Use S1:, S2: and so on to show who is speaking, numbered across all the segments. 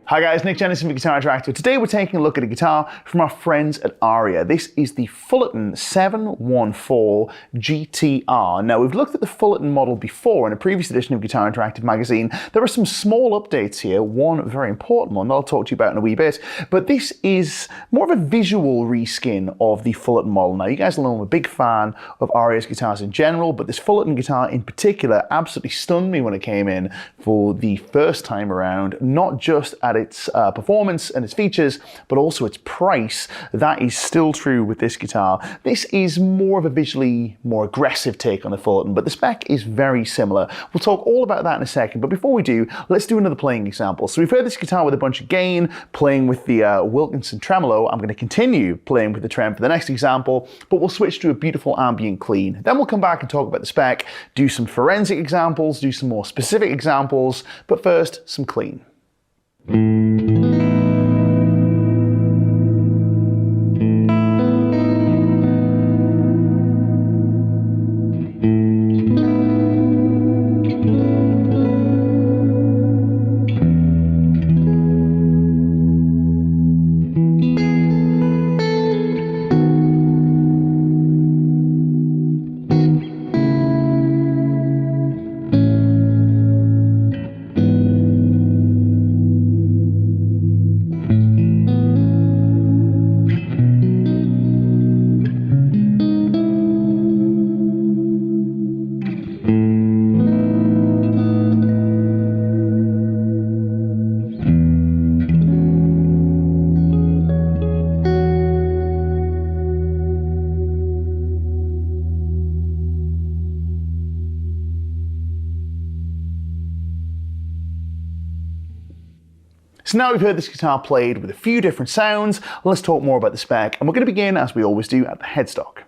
S1: Hi guys, Nick Jennison for Guitar Interactive. Today we're taking a look at a guitar from our friends at Aria. This is the Fullerton 714-GTR. Now we've looked at the Fullerton model before in a previous edition of Guitar Interactive magazine. There are some small updates here, one very important one that I'll talk to you about in a wee bit, but this is more of a visual reskin of the Fullerton model. Now you guys know I'm a big fan of Aria's guitars in general, but this Fullerton guitar in particular absolutely stunned me when it came in for the first time around, not just at its performance and its features, but also its price. That is still true with this guitar. This is more of a visually more aggressive take on the Fullerton, but the spec is very similar. We'll talk all about that in a second, but before we do, let's do another playing example. So we've heard this guitar with a bunch of gain, playing with the Wilkinson tremolo. I'm going to continue playing with the trem for the next example, but we'll switch to a beautiful ambient clean. Then we'll come back and talk about the spec, do some forensic examples, do some more specific examples, but first, some clean. So now we've heard this guitar played with a few different sounds, let's talk more about the spec, and we're going to begin, as we always do, at the headstock.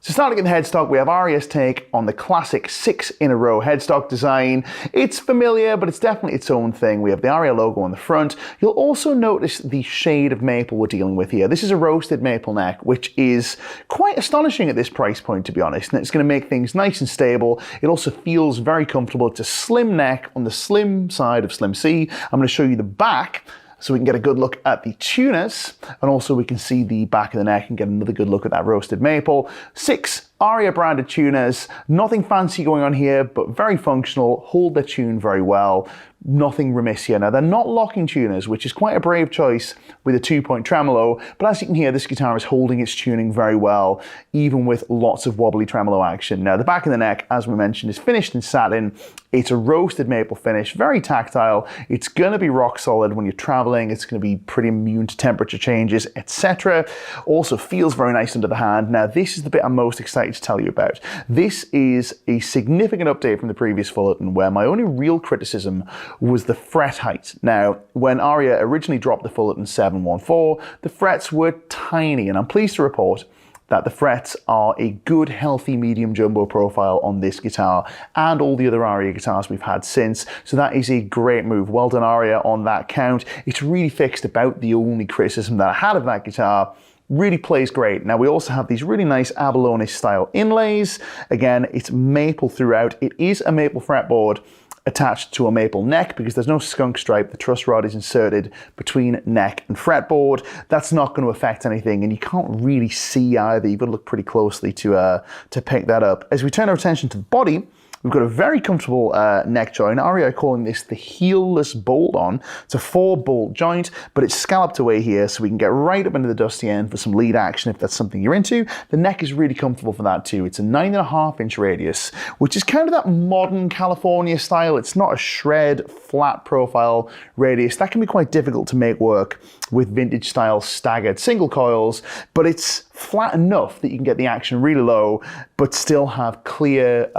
S1: So starting at the headstock, we have Aria's take on the classic 6-in-a-row headstock design. It's familiar, but it's definitely its own thing. We have the Aria logo on the front. You'll also notice the shade of maple we're dealing with here. This is a roasted maple neck, which is quite astonishing at this price point, to be honest, and it's going to make things nice and stable. It also feels very comfortable. It's a slim neck on the slim side of Slim C. I'm going to show you the back, so we can get a good look at the tuners, and also we can see the back of the neck and get another good look at that roasted maple. 6 Aria branded tuners, nothing fancy going on here, but very functional, hold their tune very well. Nothing remiss here. Now they're not locking tuners, which is quite a brave choice with a 2-point tremolo, but as you can hear, this guitar is holding its tuning very well, even with lots of wobbly tremolo action. Now the back of the neck, as we mentioned, is finished in satin. It's a roasted maple finish, very tactile. It's going to be rock solid when you're traveling. It's going to be pretty immune to temperature changes, etc. Also feels very nice under the hand. Now this is the bit I'm most excited to tell you about. This is a significant update from the previous Fullerton, where my only real criticism was the fret height. Now, when Aria originally dropped the Fullerton 714, the frets were tiny, and I'm pleased to report that the frets are a good, healthy, medium jumbo profile on this guitar and all the other Aria guitars we've had since. So that is a great move. Well done, Aria, on that count. It's really fixed about the only criticism that I had of that guitar. Really plays great. Now we also have these really nice abalone style inlays. Again, it's maple throughout. It is a maple fretboard attached to a maple neck because there's no skunk stripe. The truss rod is inserted between neck and fretboard. That's not going to affect anything, and you can't really see either. You've got to look pretty closely to pick that up. As we turn our attention to the body, we've got a very comfortable neck joint. Aria are calling this the heelless bolt-on. It's a 4-bolt joint, but it's scalloped away here, so we can get right up into the dusty end for some lead action if that's something you're into. The neck is really comfortable for that too. It's a 9.5-inch radius, which is kind of that modern California style. It's not a shred, flat profile radius. That can be quite difficult to make work with vintage style staggered single coils, but it's flat enough that you can get the action really low, but still have clear,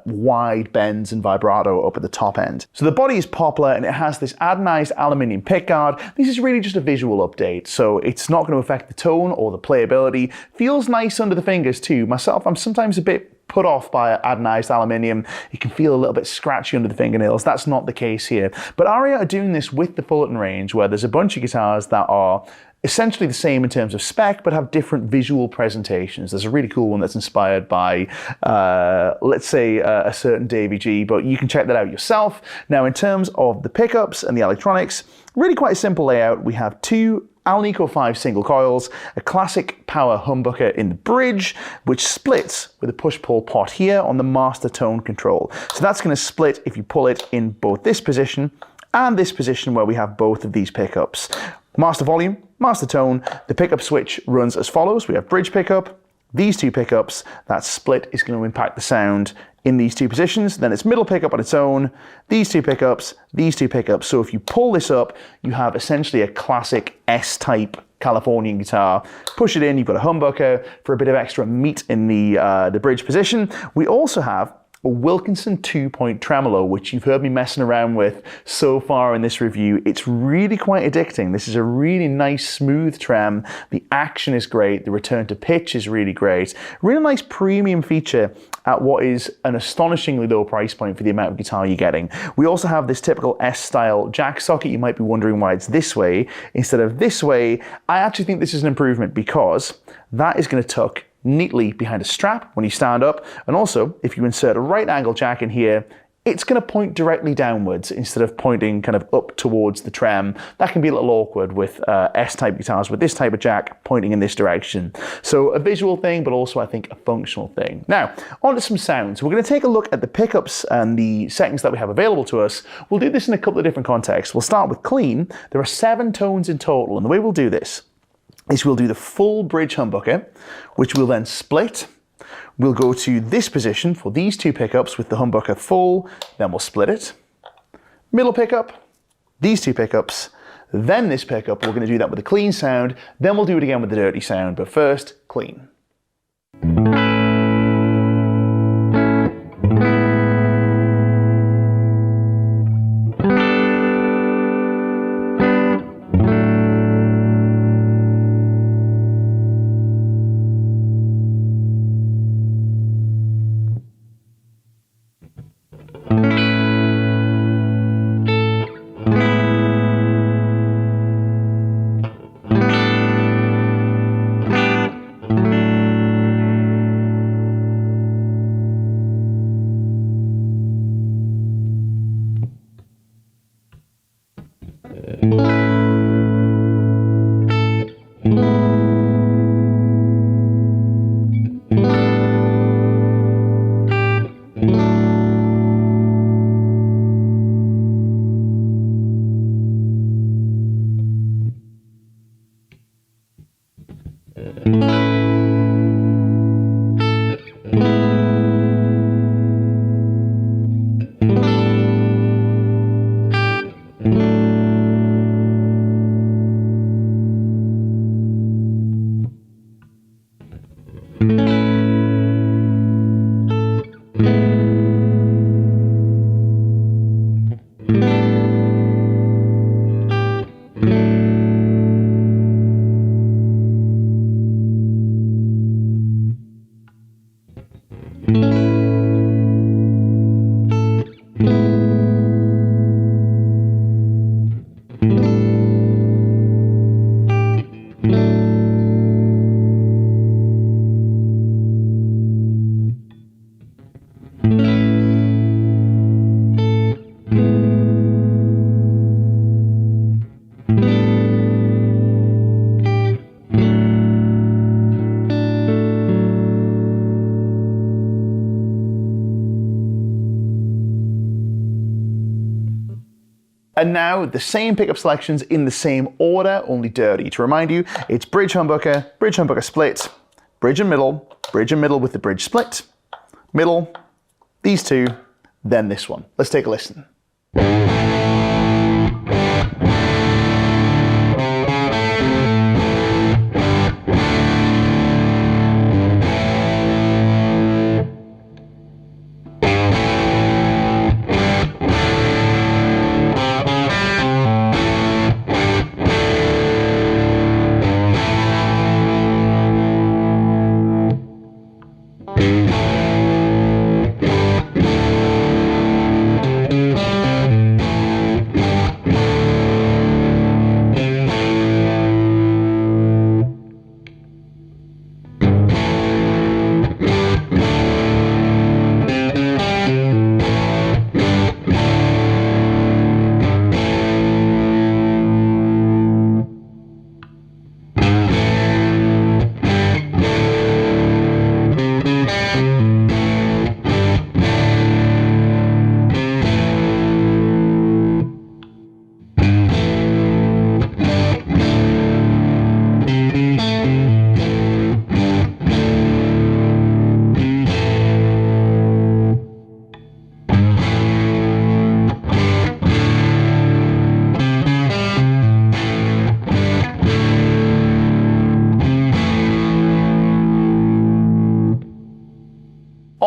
S1: wide bends and vibrato up at the top end. So the body is poplar and it has this anodized aluminium pickguard. This is really just a visual update, so it's not going to affect the tone or the playability. Feels nice under the fingers too. Myself, I'm sometimes a bit put off by anodized aluminium. You can feel a little bit scratchy under the fingernails. That's not the case here. But Aria are doing this with the Fullerton range, where there's a bunch of guitars that are essentially the same in terms of spec, but have different visual presentations. There's a really cool one that's inspired by, let's say, a certain Davy G, but you can check that out yourself. Now, in terms of the pickups and the electronics, really quite a simple layout. We have two Alnico 5 single coils, a classic power humbucker in the bridge, which splits with a push-pull pot here on the master tone control. So that's going to split if you pull it in both this position and this position where we have both of these pickups. Master volume, master tone, the pickup switch runs as follows. We have bridge pickup, these two pickups. That split is going to impact the sound in these two positions. Then it's middle pickup on its own, these two pickups, these two pickups. So if you pull this up, you have essentially a classic S-type Californian guitar. Push it in, you've got a humbucker for a bit of extra meat in the bridge position. We also have a Wilkinson 2-point tremolo, which you've heard me messing around with so far in this review. It's really quite addicting. This is a really nice, smooth trem. The action is great. The return to pitch is really great. Really nice premium feature at what is an astonishingly low price point for the amount of guitar you're getting. We also have this typical S-style jack socket. You might be wondering why it's this way instead of this way. I actually think this is an improvement because that is going to tuck neatly behind a strap when you stand up, and also if you insert a right angle jack in here, it's going to point directly downwards instead of pointing kind of up towards the trem. That can be a little awkward with S-type guitars with this type of jack pointing in this direction. So a visual thing, but also I think a functional thing. Now, on to some sounds. We're going to take a look at the pickups and the settings that we have available to us. We'll do this in a couple of different contexts. We'll start with clean. There are 7 tones in total, and the way we'll do this is we'll do the full bridge humbucker, which we'll then split. We'll go to this position for these two pickups with the humbucker full, then we'll split it. Middle pickup, these two pickups, then this pickup. We're going to do that with a clean sound, then we'll do it again with the dirty sound, but first, clean. And now the same pickup selections in the same order, only dirty. To remind you, it's bridge humbucker split, bridge and middle with the bridge split, middle, these two, then this one. Let's take a listen.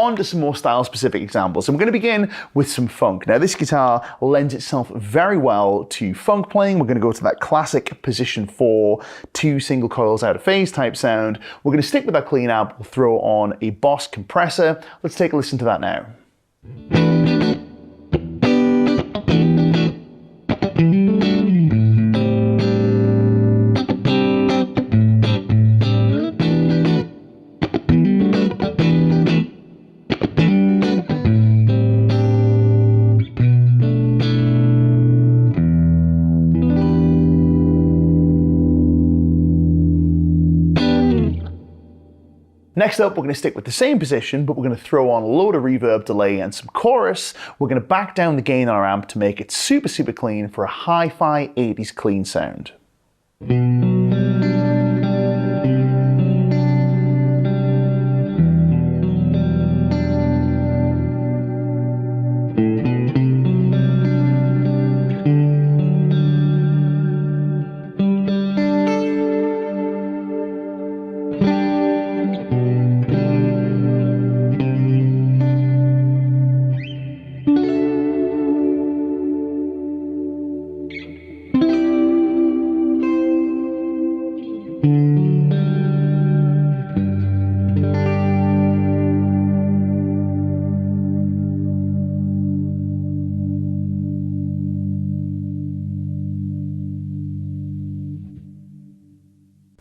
S1: on to some more style-specific examples. And we're going to begin with some funk. Now, this guitar lends itself very well to funk playing. We're going to go to that classic position 4, 2 single coils out of phase type sound. We're going to stick with our clean amp. We'll throw on a Boss compressor. Let's take a listen to that now. Next up, we're going to stick with the same position, but we're going to throw on a load of reverb, delay, and some chorus. We're going to back down the gain on our amp to make it super, super clean for a hi-fi 80s clean sound.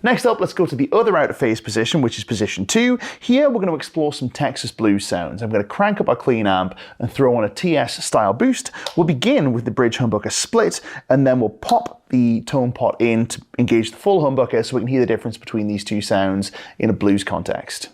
S1: Next up, let's go to the other out of phase position, which is position 2. Here, we're going to explore some Texas blues sounds. I'm going to crank up our clean amp and throw on a TS style boost. We'll begin with the bridge humbucker split, and then we'll pop the tone pot in to engage the full humbucker so we can hear the difference between these two sounds in a blues context.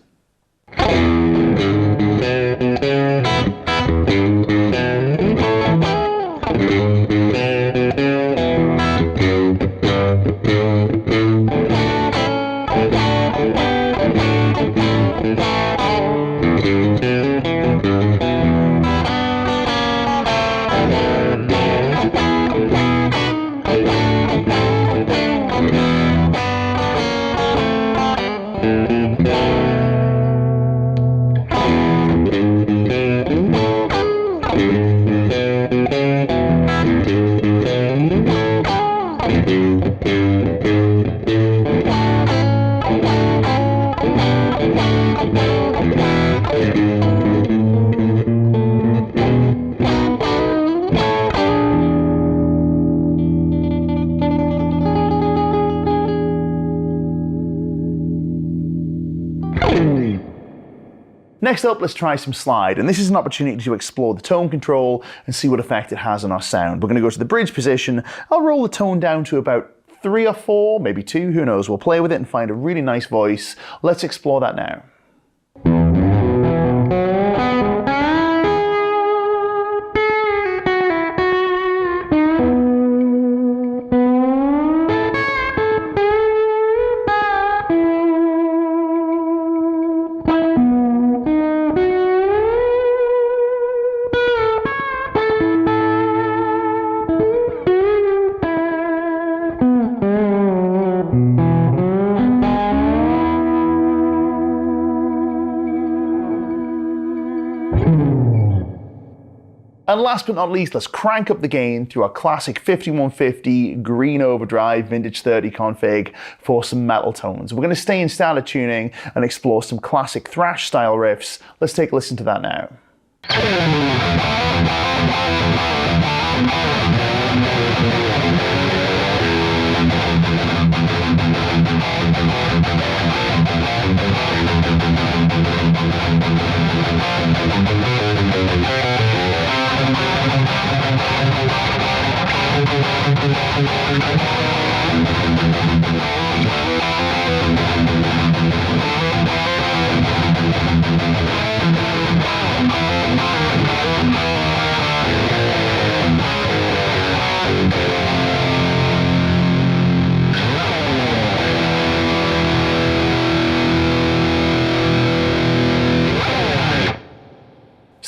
S1: Next up, let's try some slide, and this is an opportunity to explore the tone control and see what effect it has on our sound. We're going to go to the bridge position. I'll roll the tone down to about 3 or 4, maybe 2, who knows. We'll play with it and find a really nice voice. Let's explore that now. And last but not least, let's crank up the gain through our classic 5150 green Overdrive vintage 30 config for some metal tones. We're going to stay in standard tuning and explore some classic thrash style riffs. Let's take a listen to that now.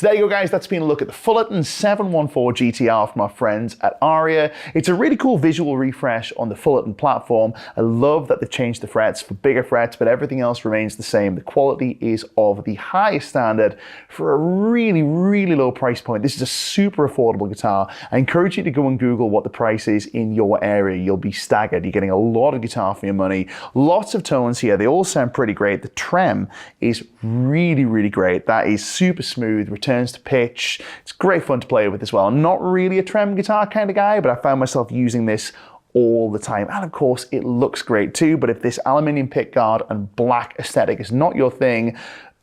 S1: So there you go, guys. That's been a look at the Fullerton 714 GTR from our friends at Aria. It's a really cool visual refresh on the Fullerton platform. I love that they've changed the frets for bigger frets, but everything else remains the same. The quality is of the highest standard for a really, really low price point. This is a super affordable guitar. I encourage you to go and Google what the price is in your area. You'll be staggered. You're getting a lot of guitar for your money. Lots of tones here. They all sound pretty great. The trem is really, really great. That is super smooth, returns to pitch. It's great fun to play with as well. I'm not really a trem guitar kind of guy, but I found myself using this all the time. And of course, it looks great too, but if this aluminium pickguard and black aesthetic is not your thing,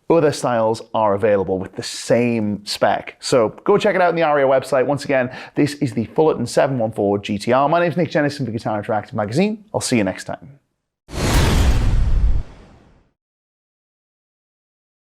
S1: other styles are available with the same spec. So go check it out on the Aria website. Once again, this is the Fullerton 714 GTR. My name is Jennison for Guitar Interactive Magazine. I'll see you next time.